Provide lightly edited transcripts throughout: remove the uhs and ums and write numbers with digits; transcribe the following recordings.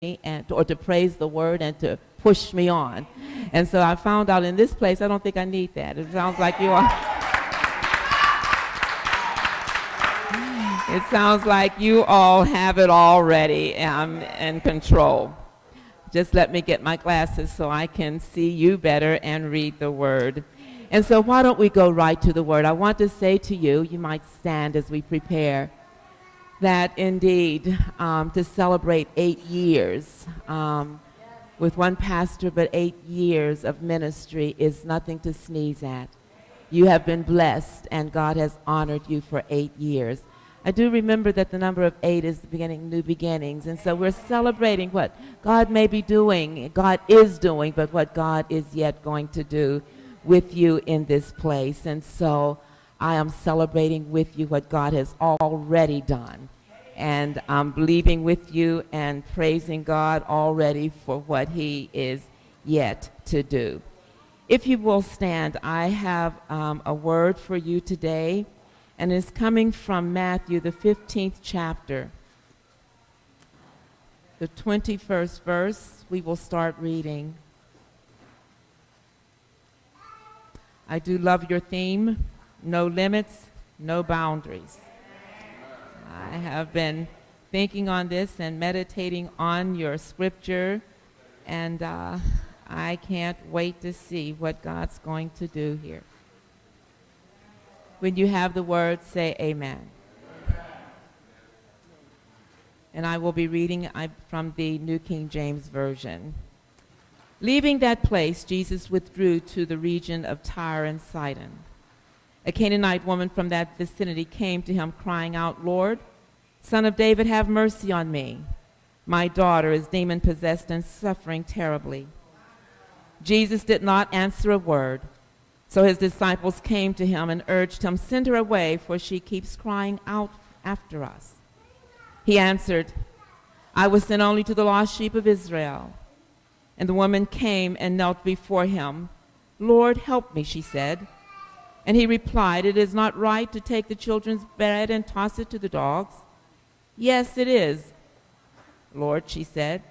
and or to praise the word and to push me on. And so I found out in this place, I don't think I need that. It sounds like you are. It sounds like you all have it already in control. Just let me get my glasses so I can see you better and read the word. And so why don't we go right to the word? I want to say to you, you might stand as we prepare, that indeed to celebrate 8 years with one pastor, but 8 years of ministry is nothing to sneeze at. You have been blessed, and God has honored you for 8 years. I do remember that the number of 8 is the beginning, new beginnings, and so we're celebrating what God may be doing, God is doing, but what God is yet going to do with you in this place. And so I am celebrating with you what God has already done. And I'm believing with you and praising God already for what he is yet to do. If you will stand, I have a word for you today, and it's coming from Matthew, the 15th chapter, the 21st verse. We will start reading. I do love your theme, no limits, no boundaries. I have been thinking on this and meditating on your scripture, and I can't wait to see what God's going to do here. When you have the word, say amen. And I will be reading from the New King James Version. Leaving that place, Jesus withdrew to the region of Tyre and Sidon. A Canaanite woman from that vicinity came to him crying out, "Lord, Son of David, have mercy on me. My daughter is demon-possessed and suffering terribly." Jesus did not answer a word. So his disciples came to him and urged him, "Send her away, for she keeps crying out after us." He answered, "I was sent only to the lost sheep of Israel." And the woman came and knelt before him. "Lord, help me," she said. And he replied, "It is not right to take the children's bread and toss it to the dogs." "Yes, it is, Lord," she said.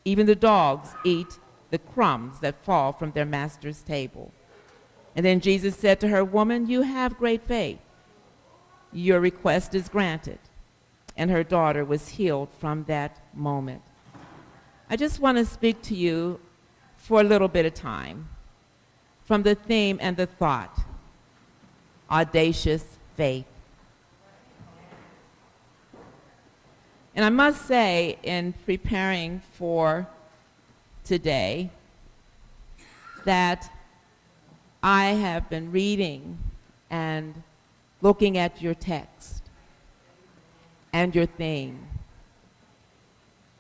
"Even the dogs eat the crumbs that fall from their master's table." And then Jesus said to her, "Woman, you have great faith. Your request is granted." And her daughter was healed from that moment. I just want to speak to you for a little bit of time from the theme and the thought, audacious faith. And I must say, in preparing for today, that I have been reading and looking at your text and your theme.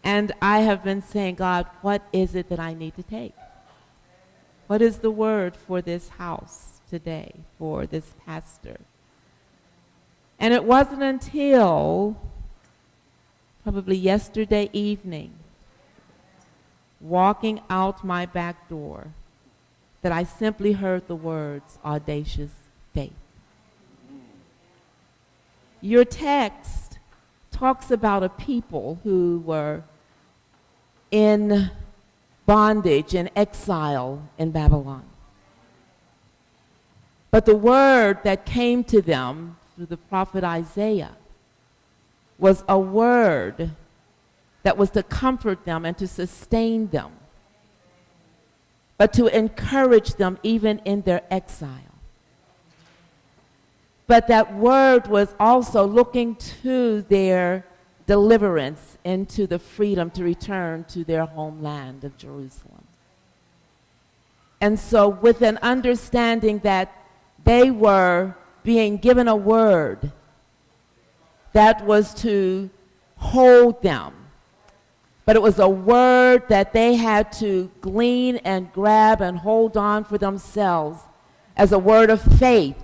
And I have been saying, God, what is it that I need to take? What is the word for this house today, for this pastor? And it wasn't until probably yesterday evening, walking out my back door, that I simply heard the words, audacious faith. Your text talks about a people who were in bondage and exile in Babylon. But the word that came to them through the prophet Isaiah was a word that was to comfort them and to sustain them, but to encourage them even in their exile. But that word was also looking to their deliverance into the freedom to return to their homeland of Jerusalem. And so with an understanding that they were being given a word that was to hold them, but it was a word that they had to glean and grab and hold on for themselves as a word of faith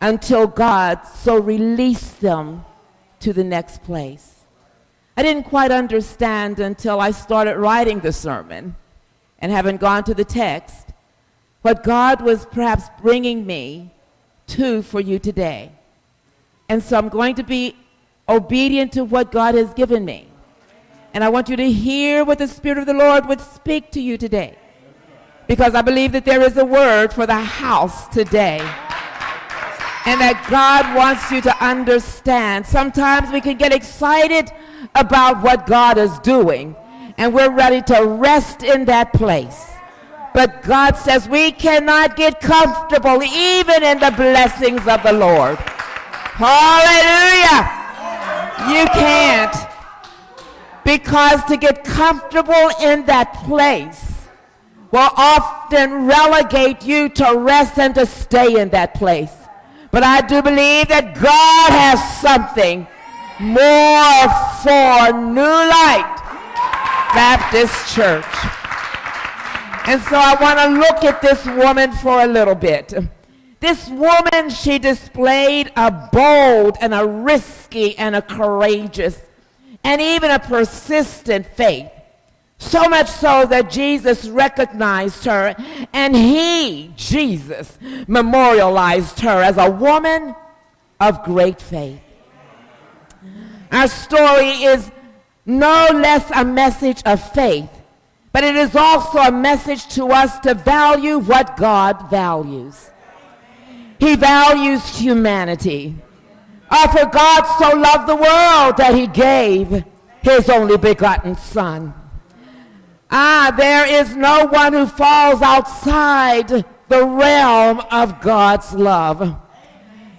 until God so released them to the next place. I didn't quite understand until I started writing the sermon and having gone to the text what God was perhaps bringing me to for you today. And so I'm going to be obedient to what God has given me. And I want you to hear what the Spirit of the Lord would speak to you today. Because I believe that there is a word for the house today. And that God wants you to understand. Sometimes we can get excited about what God is doing. And we're ready to rest in that place. But God says we cannot get comfortable even in the blessings of the Lord. Hallelujah! You can't. Because to get comfortable in that place will often relegate you to rest and to stay in that place. But I do believe that God has something more for New Light Baptist Church. And so I want to look at this woman for a little bit. This woman, she displayed a bold and a risky and a courageous and even a persistent faith. So much so that Jesus recognized her, and he, Jesus, memorialized her as a woman of great faith. Our story is no less a message of faith, but it is also a message to us to value what God values. He values humanity. For God so loved the world that he gave his only begotten Son. There is no one who falls outside the realm of God's love.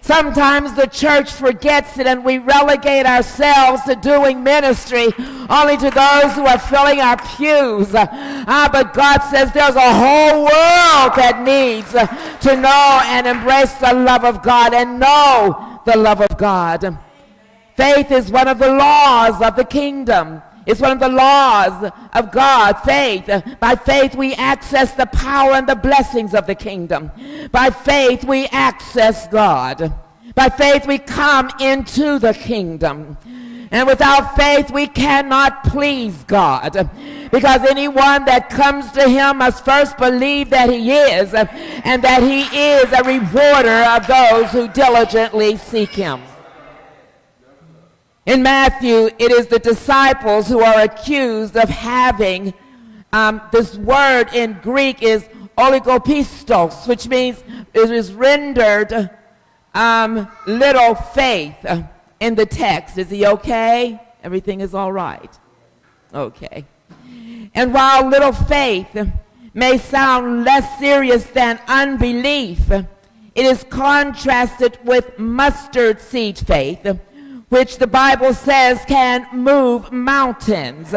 Sometimes the church forgets it and we relegate ourselves to doing ministry only to those who are filling our pews. But God says there's a whole world that needs to know and embrace the love of God and know the love of God. Faith is one of the laws of the kingdom. It's one of the laws of God, faith. By faith we access the power and the blessings of the kingdom. By faith we access God. By faith we come into the kingdom. And without faith we cannot please God. Because anyone that comes to him must first believe that he is, and that he is a rewarder of those who diligently seek him. In Matthew, it is the disciples who are accused of having, this word in Greek is oligopistos, which means it is rendered little faith in the text. Is he okay? Everything is all right? Okay. And while little faith may sound less serious than unbelief, it is contrasted with mustard seed faith, which the Bible says can move mountains.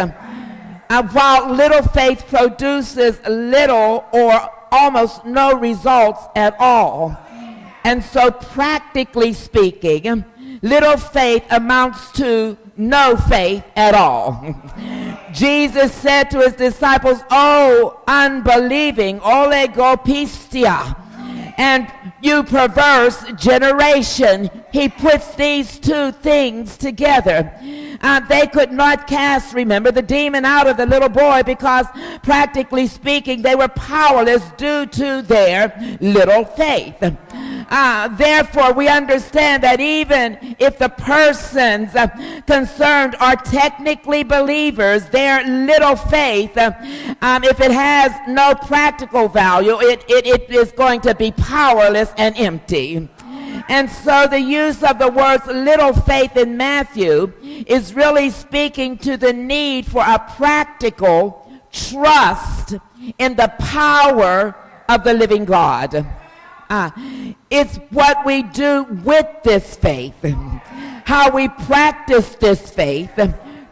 While little faith produces little or almost no results at all. And so practically speaking, little faith amounts to no faith at all. Jesus said to his disciples, "Oh, unbelieving, oligopistia, and you perverse generation." He puts these two things together. They could not cast, remember, the demon out of the little boy because, practically speaking, they were powerless due to their little faith. Therefore, we understand that even if the persons concerned are technically believers, their little faith, if it has no practical value, it is going to be powerless and empty. And so the use of the words little faith in Matthew is really speaking to the need for a practical trust in the power of the living God. It's what we do with this faith, how we practice this faith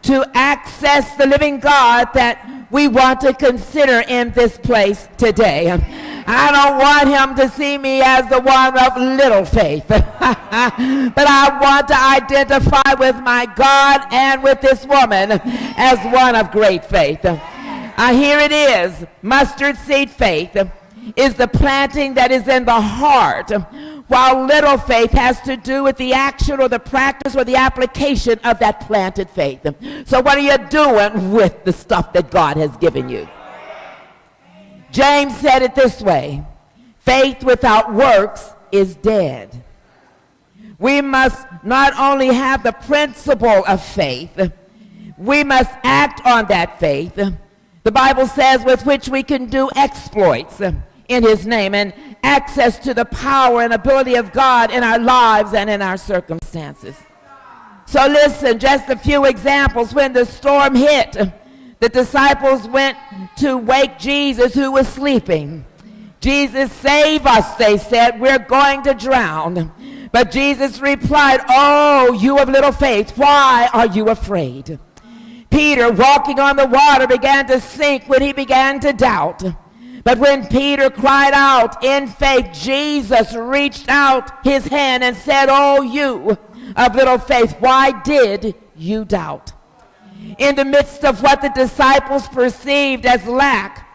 to access the living God that we want to consider in this place today. I don't want him to see me as the one of little faith, but I want to identify with my God and with this woman as one of great faith. Here it is. Mustard seed faith is the planting that is in the heart, while little faith has to do with the action or the practice or the application of that planted faith. So what are you doing with the stuff that God has given you? James said it this way: faith without works is dead. We must not only have the principle of faith, we must act on that faith. The Bible says with which we can do exploits in his name and access to the power and ability of God in our lives and in our circumstances. So listen, just a few examples. When the storm hit, the disciples went to wake Jesus who was sleeping. Jesus, save us, they said, we're going to drown. But Jesus replied, oh, you of little faith, why are you afraid? Peter, walking on the water, began to sink when he began to doubt. But when Peter cried out in faith, Jesus reached out his hand and said, oh, you of little faith, why did you doubt? In the midst of what the disciples perceived as lack,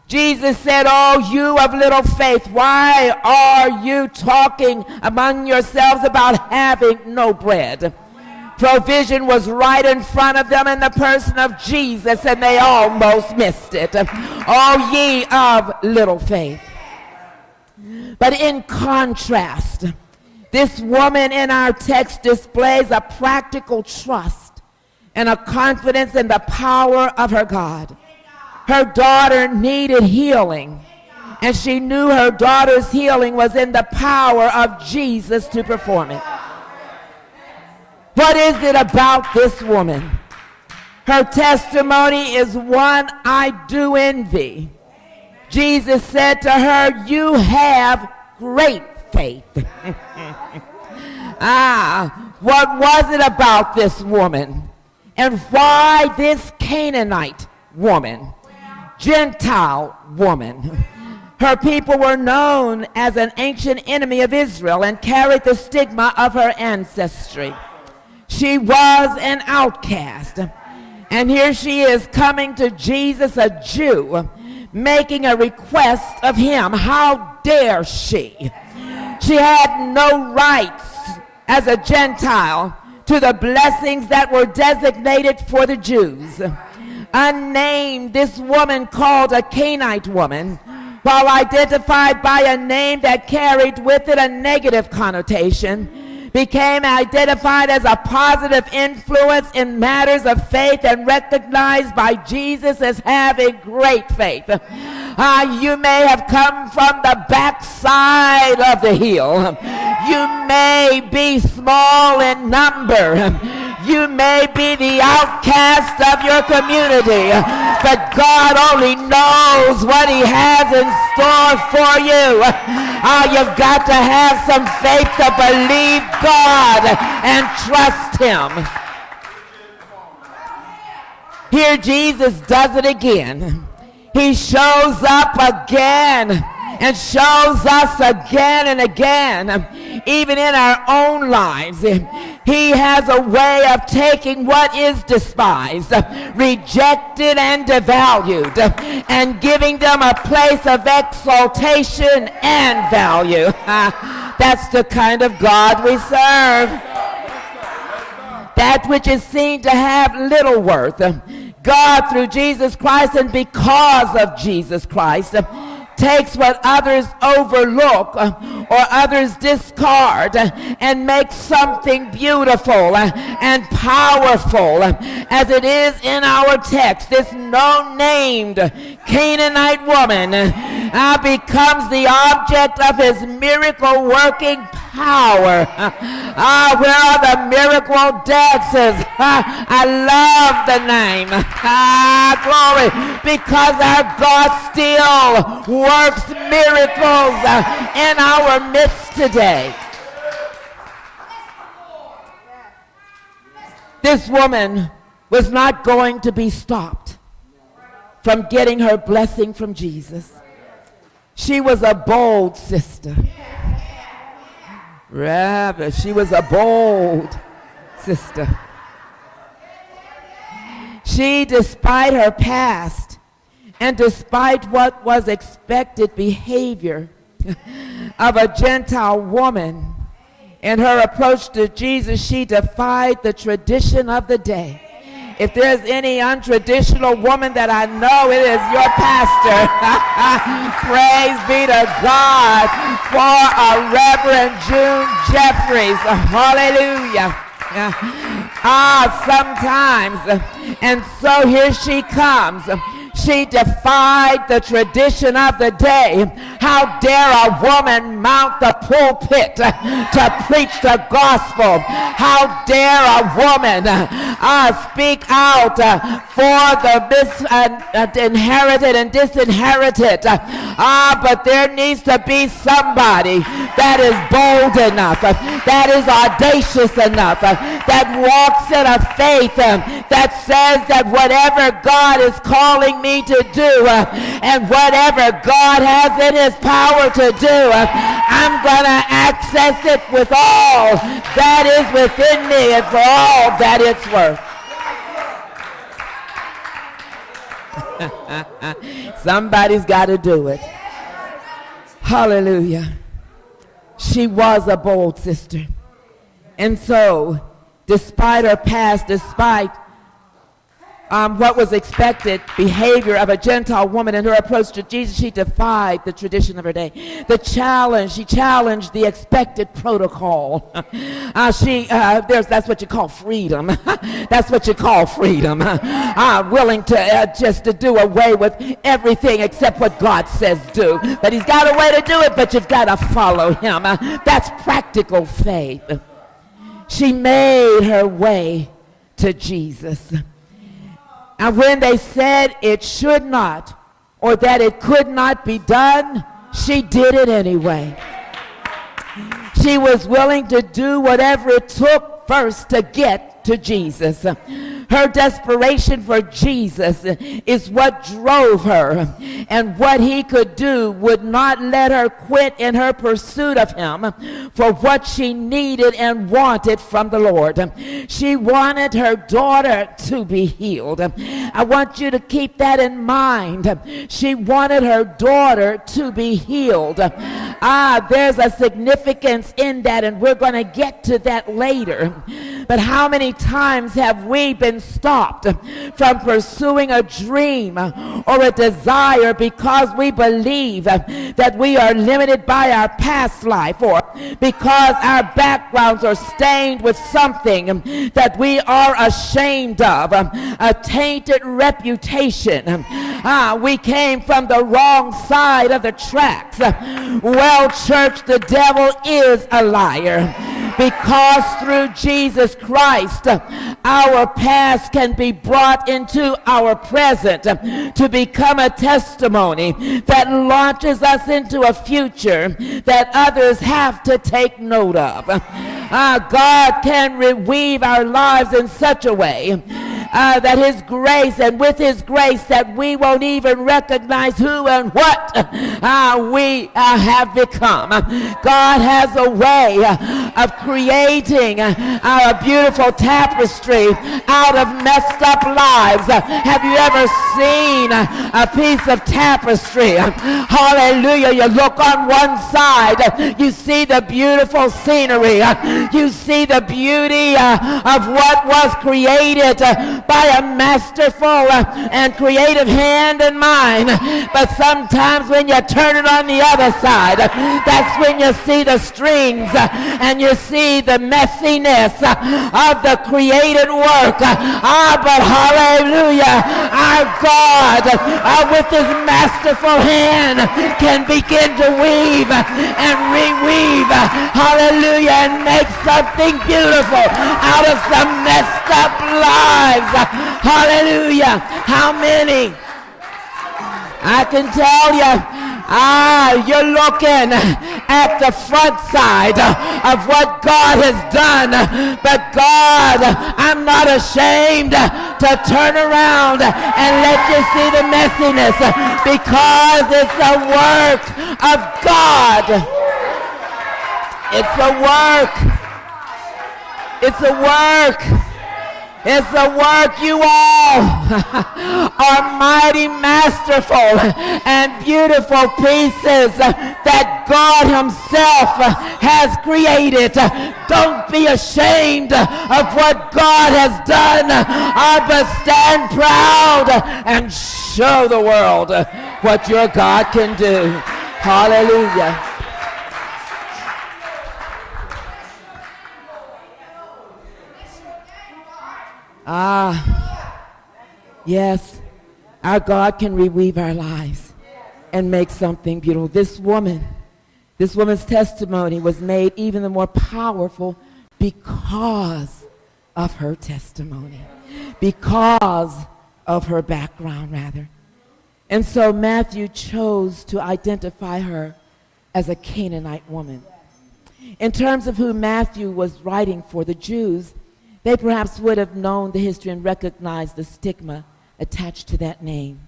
Jesus said, oh, you of little faith, why are you talking among yourselves about having no bread? Provision was right in front of them in the person of Jesus, and they almost missed it. Oh, ye of little faith. But in contrast, this woman in our text displays a practical trust and a confidence in the power of her God. Her daughter needed healing, and she knew her daughter's healing was in the power of Jesus to perform it. What is it about this woman? Her testimony is one I do envy. Jesus said to her, you have great faith. What was it about this woman? And why this Canaanite woman? Gentile woman. Her people were known as an ancient enemy of Israel and carried the stigma of her ancestry. She was an outcast. And here she is coming to Jesus, a Jew, making a request of him. How dare she? She had no rights as a Gentile to the blessings that were designated for the Jews. Unnamed, this woman called a Canaanite woman, while identified by a name that carried with it a negative connotation, became identified as a positive influence in matters of faith and recognized by Jesus as having great faith. You may have come from the backside of the hill. You may be small in number. You may be the outcast of your community, but God only knows what he has in store for you. You've got to have some faith to believe God and trust him. Here Jesus does it again. He shows up again and shows us again and again, even in our own lives. He has a way of taking what is despised, rejected, and devalued, and giving them a place of exaltation and value. That's the kind of God we serve. That which is seen to have little worth, God, through Jesus Christ and because of Jesus Christ, takes what others overlook or others discard and makes something beautiful and powerful, as it is in our text. This no-named Canaanite woman becomes the object of his miracle-working power. Where are the miracle dances? I love the name. Glory, because our God still works miracles in our midst today. This woman was not going to be stopped from getting her blessing from Jesus. She was a bold sister. Rather, she was a bold sister. She, despite her past and despite what was expected behavior of a Gentile woman, in her approach to Jesus, she defied the tradition of the day. If there's any untraditional woman that I know, it is your pastor. Praise be to God for our Reverend June Jeffries. Hallelujah. Sometimes And so here she comes. She defied the tradition of the day. How dare a woman mount the pulpit to preach the gospel? How dare a woman speak out for the inherited and disinherited? But there needs to be somebody that is bold enough, that is audacious enough, that walks in a faith that says that whatever God is calling me to do and whatever God has in his power to do, I'm going to access it with all that is within me and for all that it's worth. Somebody's got to do it. Hallelujah. She was a bold sister. And so, despite her past, despite what was expected behavior of a Gentile woman in her approach to Jesus, she defied the tradition of her day. She challenged the expected protocol. That's what you call freedom. That's what you call freedom. Willing to just to do away with everything except what God says do. But he's got a way to do it, but you've got to follow him. That's practical faith. She made her way to Jesus. And when they said it should not, or that it could not be done, she did it anyway. She was willing to do whatever it took first to get to Jesus. Her desperation for Jesus is what drove her, and what he could do would not let her quit in her pursuit of him for what she needed and wanted from the Lord. She wanted her daughter to be healed. I want you to keep that in mind. She wanted her daughter to be healed. There's a significance in that, and we're going to get to that later. But how many times have we been stopped from pursuing a dream or a desire because we believe that we are limited by our past life, or because our backgrounds are stained with something that we are ashamed of, a tainted reputation. We came from the wrong side of the tracks. Well, church, the devil is a liar. Because through Jesus Christ, our past can be brought into our present to become a testimony that launches us into a future that others have to take note of. God can reweave our lives in such a way that his grace, and with his grace, that we won't even recognize who and what we have become. God has a way of creating a beautiful tapestry out of messed up lives. Have you ever seen a piece of tapestry? Hallelujah. You look on one side, you see the beautiful scenery, you see the beauty of what was created by a masterful and creative hand and mind. But sometimes when you turn it on the other side, that's when you see the strings and you see the messiness of the created work. But hallelujah, our God with his masterful hand can begin to weave and reweave, hallelujah, and make something beautiful out of some messed up lives. Hallelujah. How many? I can tell you, you're looking at the front side of what God has done. But God, I'm not ashamed to turn around and let you see the messiness, because it's a work of God. It's a work. It's a work. It's a work. You all are mighty masterful and beautiful pieces that God himself has created. Don't be ashamed of what God has done, but stand proud and show the world what your God can do. Hallelujah. Yes, our God can reweave our lives and make something beautiful. This woman's testimony was made even the more powerful because of her testimony, because of her background, rather. And so Matthew chose to identify her as a Canaanite woman. In terms of who Matthew was writing for, the Jews, they perhaps would have known the history and recognized the stigma attached to that name.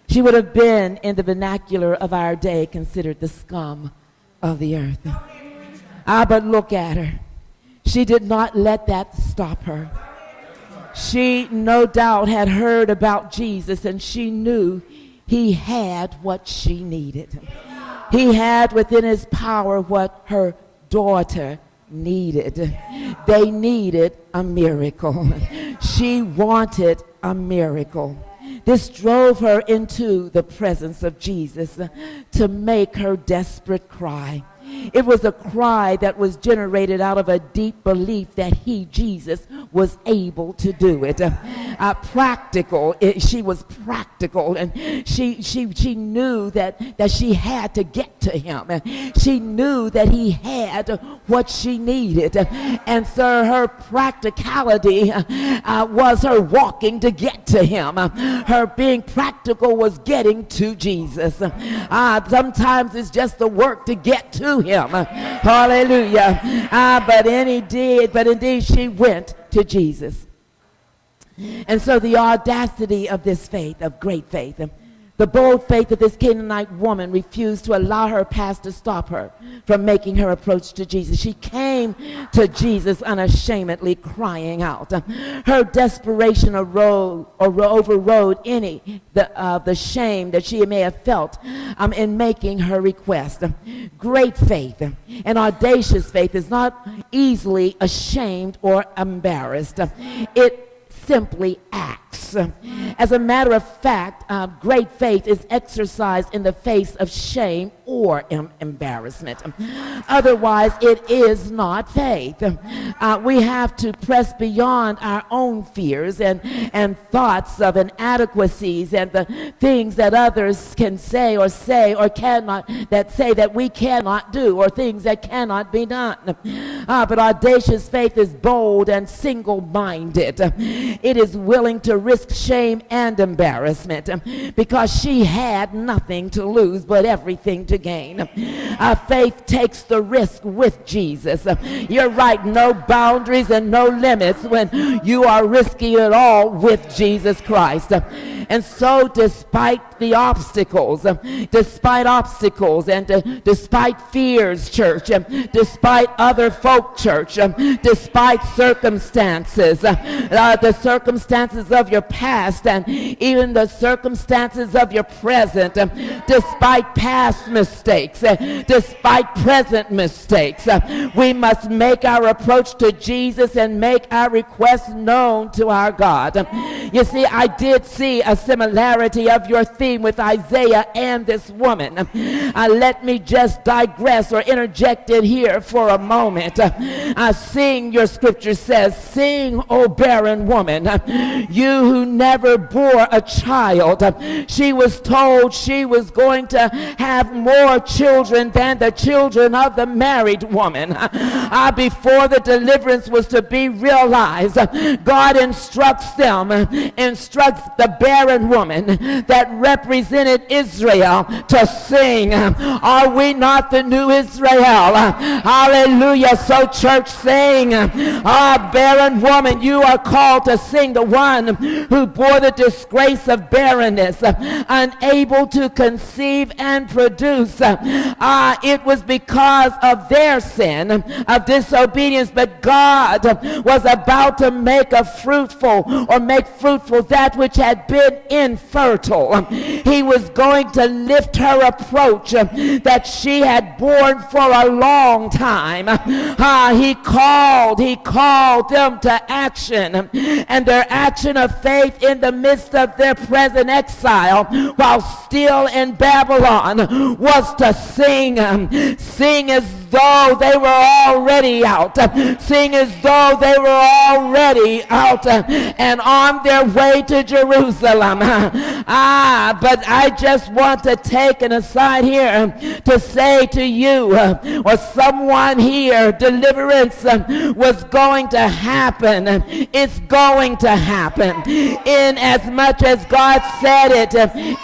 She would have been, in the vernacular of our day, considered the scum of the earth. But look at her. She did not let that stop her. She no doubt had heard about Jesus, and she knew he had what she needed. He had within his power what her daughter needed. They needed a miracle. She wanted a miracle. This drove her into the presence of Jesus to make her desperate cry. It was a cry that was generated out of a deep belief that he, Jesus, was able to do it. She was practical, and she knew that she had to get to him. She knew that he had what she needed. And so her practicality was her walking to get to him. Her being practical was getting to Jesus. Sometimes it's just the work to get to him. Hallelujah. But indeed she went to Jesus. And so the audacity of this faith, of great faith, the bold faith of this Canaanite woman refused to allow her past to stop her from making her approach to Jesus. She came to Jesus unashamedly crying out. Her desperation overrode any of the shame that she may have felt in making her request. Great faith and audacious faith is not easily ashamed or embarrassed. It simply acts. As a matter of fact, great faith is exercised in the face of shame or embarrassment. Otherwise, it is not faith. We have to press beyond our own fears and thoughts of inadequacies and the things that others can say or cannot, that say that we cannot do, or things that cannot be done. But audacious faith is bold and single-minded. It is willing to risk shame and embarrassment because she had nothing to lose but everything to gain. Faith takes the risk with Jesus. You're right, no boundaries and no limits when you are risking it all with Jesus Christ. And so despite the obstacles, and despite fears, church, despite other folk, church, despite circumstances, the circumstances of your past and even the circumstances of your present, despite past mistakes, despite present mistakes, we must make our approach to Jesus and make our requests known to our God. You see, I did see a similarity of your theme with Isaiah and this woman. Let me just digress or interject it here for a moment. Sing, your scripture says, sing, O barren woman, you who never bore a child. She was told she was going to have more children than the children of the married woman. Before the deliverance was to be realized, God instructs the barren woman that represented Israel to sing. Are we not the new Israel? Hallelujah. So church, sing. Barren woman, you are called to sing, the one who bore the disgrace of barrenness, unable to conceive and produce. It was because of their sin of disobedience, but God was about to make fruitful that which had been infertile. He was going to lift her approach that she had borne for a long time. He called them to action, and their action of faith in the midst of their present exile while still in Babylon was to sing. Sing as though they were already out. Sing as though they were already out and on their way to Jerusalem. But I just want to take an aside here to say to you or someone here, deliverance was going to happen. It's going to happen. In as much as God said it,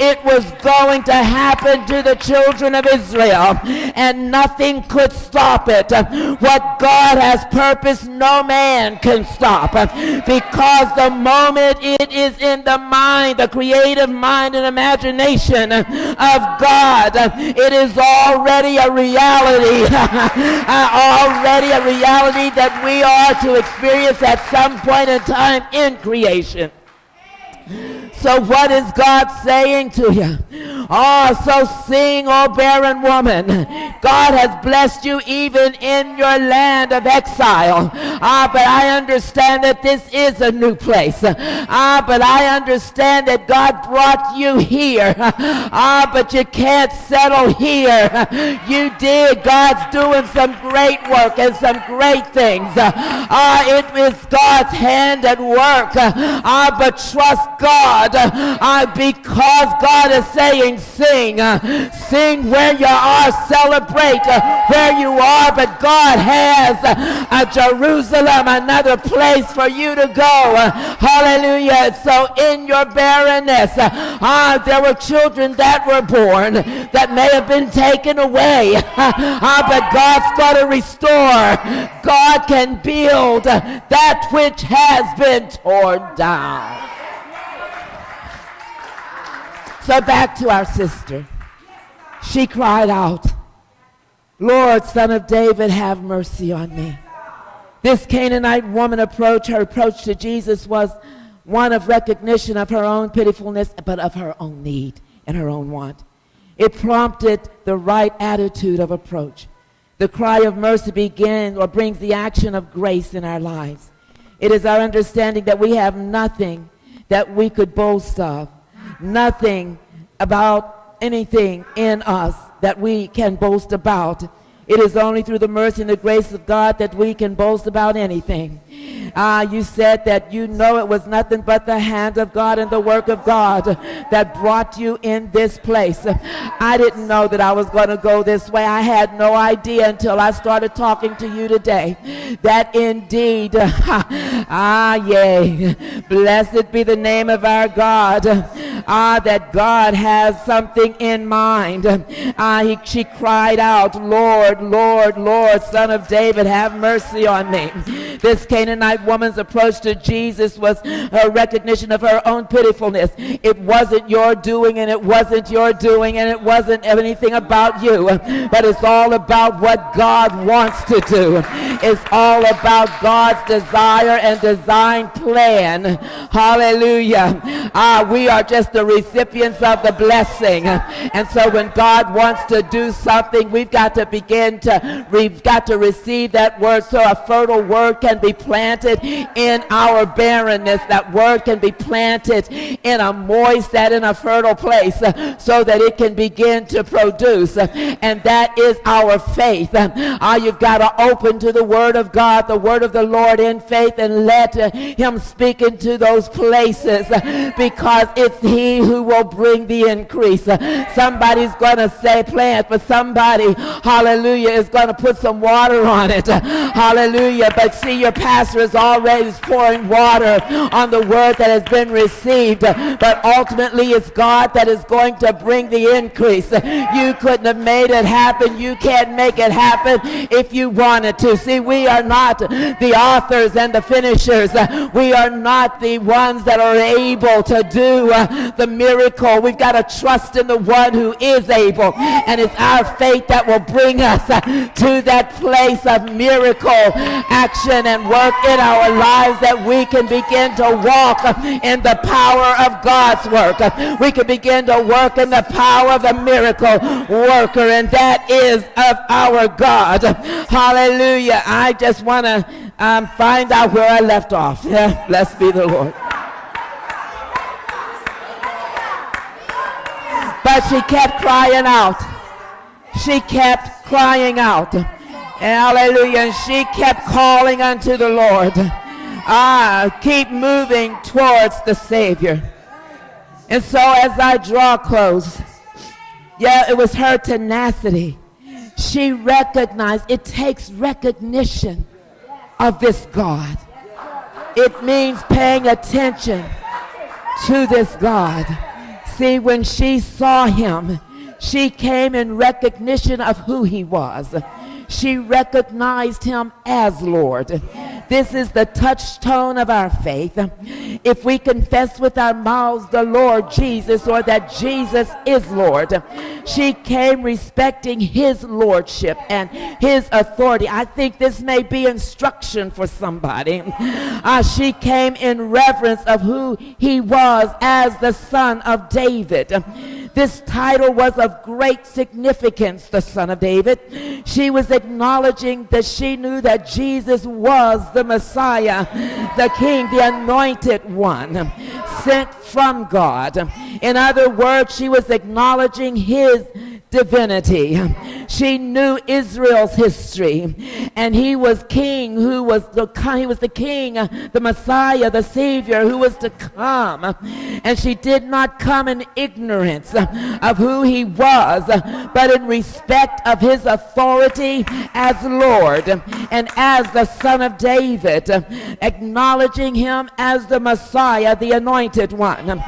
it was going to happen to the children of Israel, and nothing could stop it. What God has purposed, no man can stop, because the moment it is in the mind, the creative mind and imagination of God, it is already a reality. Already a reality that we are to experience at some point in time in creation. So what is God saying to you? Oh, so sing, O barren woman. God has blessed you even in your land of exile. But I understand that this is a new place. But I understand that God brought you here. But you can't settle here. You did. God's doing some great work and some great things. It is God's hand at work. But trust God. Because God is saying, sing. Sing where you are. Celebrate where you are. But God has a Jerusalem, another place for you to go. Hallelujah. So in your barrenness, there were children that were born that may have been taken away. But God's going to restore. God can build that which has been torn down. So back to our sister. She cried out, Lord, Son of David, have mercy on me. This Canaanite woman approach to Jesus was one of recognition of her own pitifulness, but of her own need and her own want. It prompted the right attitude of approach. The cry of mercy begins or brings the action of grace in our lives. It is our understanding that we have nothing that we could boast of. Nothing about anything in us that we can boast about. It is only through the mercy and the grace of God that we can boast about anything. You said that you know it was nothing but the hand of God and the work of God that brought you in this place. I didn't know that I was going to go this way. I had no idea until I started talking to you today that indeed, blessed be the name of our God, that God has something in mind. She cried out, Lord, Lord, Lord, Son of David, have mercy on me. This Canaanite woman's approach to Jesus was a recognition of her own pitifulness. It wasn't your doing, and it wasn't your doing, and it wasn't anything about you, but it's all about what God wants to do. It's all about God's desire and design plan. Hallelujah. We are just the recipients of the blessing. And so when God wants to do something, we've got to receive that word, so a fertile word can be planted in our barrenness. That word can be planted in a moist and in a fertile place, so that it can begin to produce. And that is our faith. You've got to open to the word of God, the word of the Lord in faith, and let him speak into those places, because it's he who will bring the increase. Somebody's going to say plant, but somebody, hallelujah, is going to put some water on it. Hallelujah. But see, your pastor is already pouring water on the word that has been received. But ultimately, it's God that is going to bring the increase. You couldn't have made it happen. You can't make it happen if you wanted to. See, we are not the authors and the finishers. We are not the ones that are able to do the miracle. We've got to trust in the one who is able. And it's our faith that will bring us us to that place of miracle action and work in our lives, that we can begin to walk in the power of God's work. We can begin to work in the power of the miracle worker, and that is of our God. Hallelujah. I just want to find out where I left off. Blessed be the Lord. But she kept crying out. She kept crying out. Hallelujah. And she kept calling unto the Lord. Keep moving towards the Savior. And so as I draw close, it was her tenacity. She recognized, it takes recognition of this God. It means paying attention to this God. See, when she saw him, she came in recognition of who he was. She recognized him as Lord. This is the touchstone of our faith. If we confess with our mouths the Lord Jesus, or that Jesus is Lord, she came respecting his lordship and his authority. I think this may be instruction for somebody. She came in reverence of who he was as the Son of David. This title was of great significance, the Son of David. She was acknowledging that she knew that Jesus was the Messiah, the King, the Anointed One, sent from God. In other words, she was acknowledging his divinity. She knew Israel's history, and he was king he was the king, the Messiah, the Savior who was to come. And she did not come in ignorance of who he was, but in respect of his authority as Lord and as the Son of David, acknowledging him as the Messiah, the Anointed One.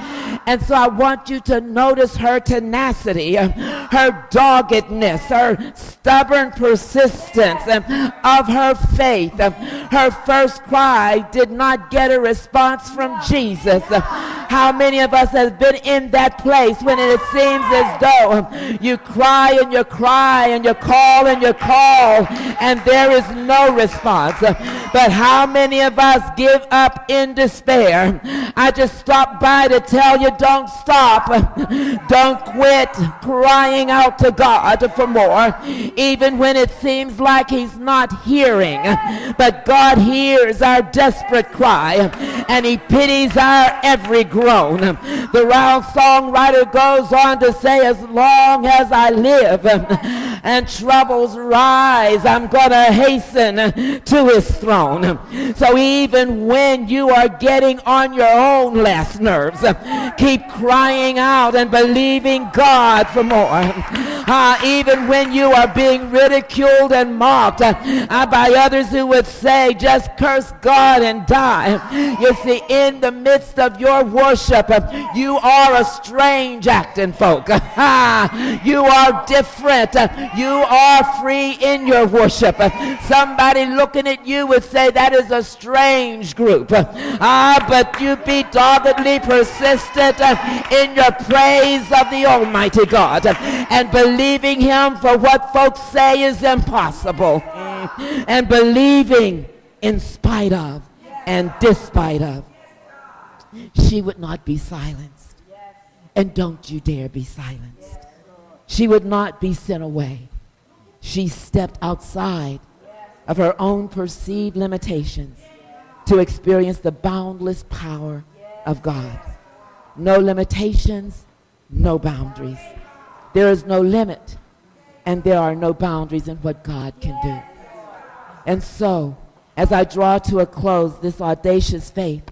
And so I want you to notice her tenacity, her doggedness, her stubborn persistence of her faith. Her first cry did not get a response from Jesus. How many of us have been in that place when it seems as though you cry and you cry and you call and you call and there is no response? But how many of us give up in despair? I just stopped by to tell you, don't stop. Don't quit crying out to God for more, even when it seems like he's not hearing. But God hears our desperate cry, and he pities our every groan. The round songwriter goes on to say, as long as I live and troubles rise, I'm going to hasten to his throne. So even when you are getting on your own last nerves, keep crying out and believing God for more. Even when you are being ridiculed and mocked by others who would say, just curse God and die. You see, in the midst of your worship, you are a strange acting folk. You are different. You are free in your worship. Somebody looking at you would say that is a strange group. But you be doggedly persistent in your praise of the Almighty God and believing him for what folks say is impossible, and believing in spite of and despite of. She would not be silenced, and don't you dare be silenced. She would not be sent away. She stepped outside of her own perceived limitations to experience the boundless power of God. No limitations, no boundaries. There is no limit, and there are no boundaries in what God can do. And so, as I draw to a close, this audacious faith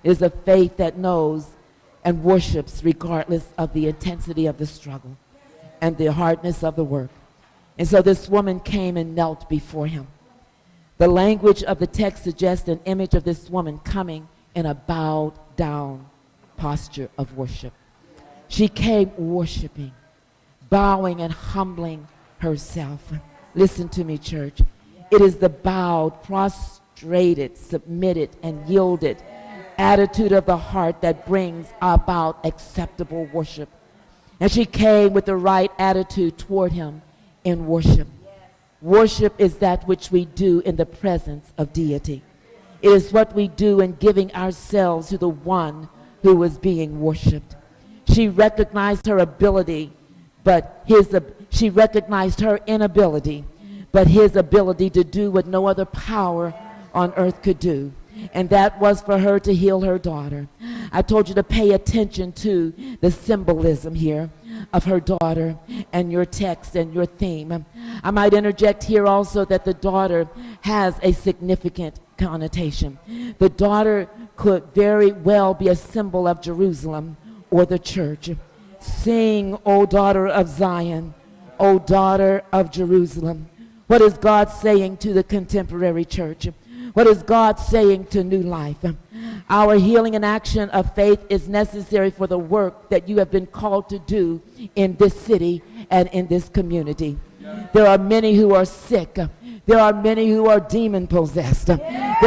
is a faith that knows and worships regardless of the intensity of the struggle and the hardness of the work. And so this woman came and knelt before him. The language of the text suggests an image of this woman coming in a bowed down posture of worship. She came worshiping, bowing and humbling herself. Listen to me, church. It is the bowed, prostrated, submitted, and yielded attitude of the heart that brings about acceptable worship. And she came with the right attitude toward him in worship. Worship is that which we do in the presence of deity. It is what we do in giving ourselves to the one who was being worshiped. She recognized her ability, but she recognized her inability, but his ability to do what no other power on earth could do. And that was for her to heal her daughter. I told you to pay attention to the symbolism here of her daughter and your text and your theme. I might interject here also that the daughter has a significant connotation. The daughter could very well be a symbol of Jerusalem or the church. Sing, O daughter of Zion, O daughter of Jerusalem. What is God saying to the contemporary church? What is God saying to New Life? Our healing and action of faith is necessary for the work that you have been called to do in this city and in this community. There are many who are sick. There are many who are demon-possessed. There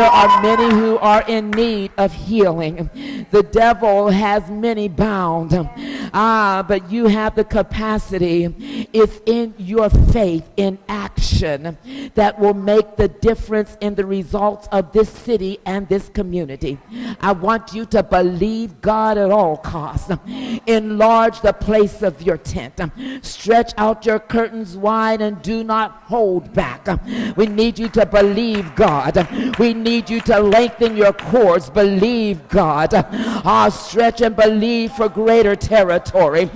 are many who are in need of healing. The devil has many bound. But you have the capacity. It's in your faith in action that will make the difference in the results of this city and this community. I want you to believe God at all costs. Enlarge the place of your tent. Stretch out your curtains wide and do not hold back. We need you to believe God. We need you to lengthen your cords. Believe God. Stretch and believe for greater territory.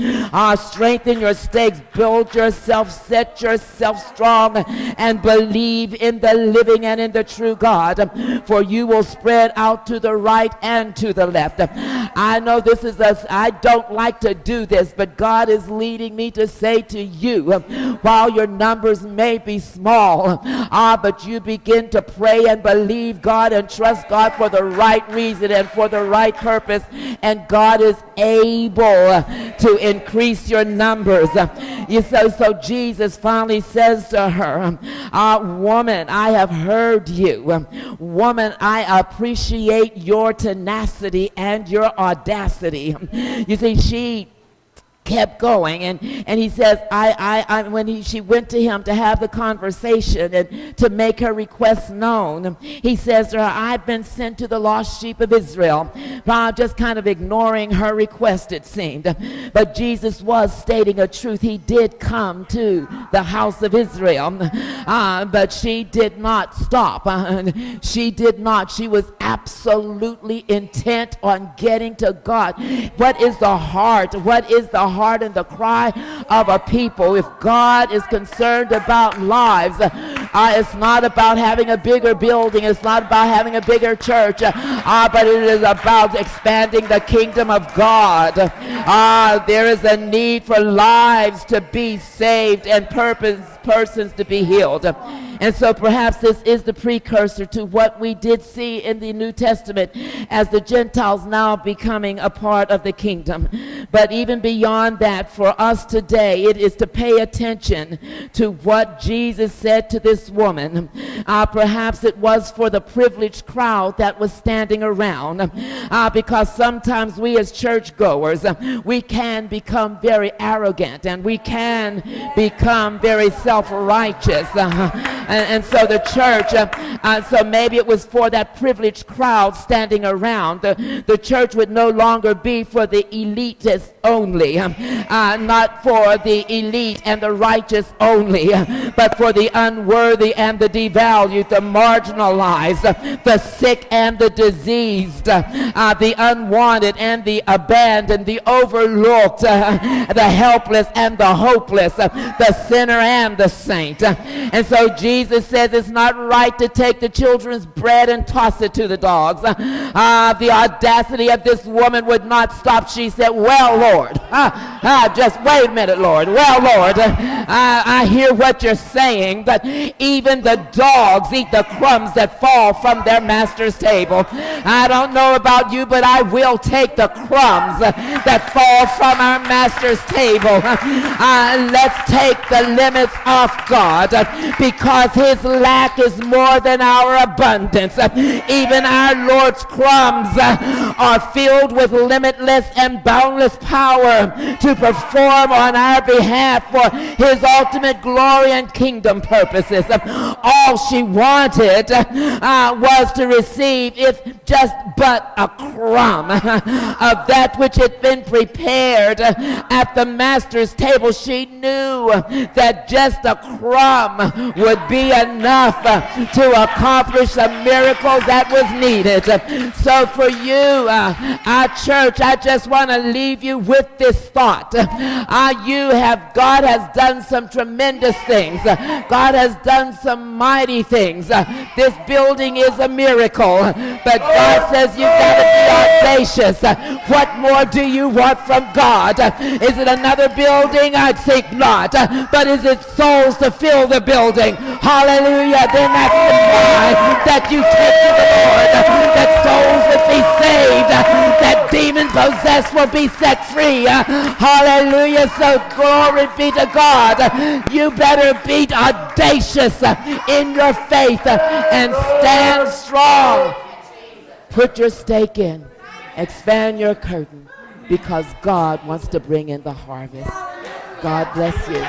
Strengthen your stakes. Build yourself. Set yourself strong and believe in the living and in the true God. For you will spread out to the right and to the left. I know this is I don't like to do this, but God is leading me to say to you, while your numbers may be small, but you begin to pray and believe God and trust God for the right reason and for the right purpose, and God is able to increase your numbers. So Jesus finally says to her, woman, I have heard you. Woman, I appreciate your tenacity and your audacity. You see, she kept going, and he says, she went to him to have the conversation and to make her request known, he says to her, I've been sent to the lost sheep of Israel. Just kind of ignoring her request, it seemed. But Jesus was stating a truth. He did come to the house of Israel, but she did not stop. She did not. She was absolutely intent on getting to God. What is the heart? What is the heart and the cry of a people? If God is concerned about lives, it's not about having a bigger building, it's not about having a bigger church, but it is about expanding the kingdom of God. There is a need for lives to be saved and persons to be healed. And so perhaps this is the precursor to what we did see in the New Testament as the Gentiles now becoming a part of the kingdom. But even beyond that, for us today, it is to pay attention to what Jesus said to this woman. Perhaps it was for the privileged crowd that was standing around, because sometimes we as churchgoers, we can become very arrogant and we can become very self-righteous. And so the church, so maybe it was for that privileged crowd standing around. The church would no longer be for the elitists only, not for the elite and the righteous only, but for the unworthy and the devalued, the marginalized, the sick and the diseased, the unwanted and the abandoned, the overlooked, the helpless and the hopeless, the sinner and the saint. And so Jesus says it's not right to take the children's bread and toss it to the dogs. The audacity of this woman would not stop. She said, well, Lord, just wait a minute, Lord. Well, Lord, I hear what you're saying, but even the dogs eat the crumbs that fall from their master's table. I don't know about you, but I will take the crumbs that fall from our master's table. Let's take the limits off God, because because his lack is more than our abundance. Even our Lord's crumbs are filled with limitless and boundless power to perform on our behalf for his ultimate glory and kingdom purposes. All she wanted was to receive, if just but a crumb of that which had been prepared at the master's table. She knew that just a crumb would be enough to accomplish the miracles that was needed. So for you, our church, I just want to leave you with this thought. God has done some tremendous things. God has done some mighty things. This building is a miracle, but God says you've got to be audacious. What more do you want from God? Is it another building? I think not. But is it souls to fill the building? Hallelujah. Then that's the cry that you take to the Lord, that souls will be saved, that demon-possessed will be set free. Hallelujah. So glory be to God. You better be audacious in your faith and stand strong. Put your stake in. Expand your curtain, because God wants to bring in the harvest. God bless you.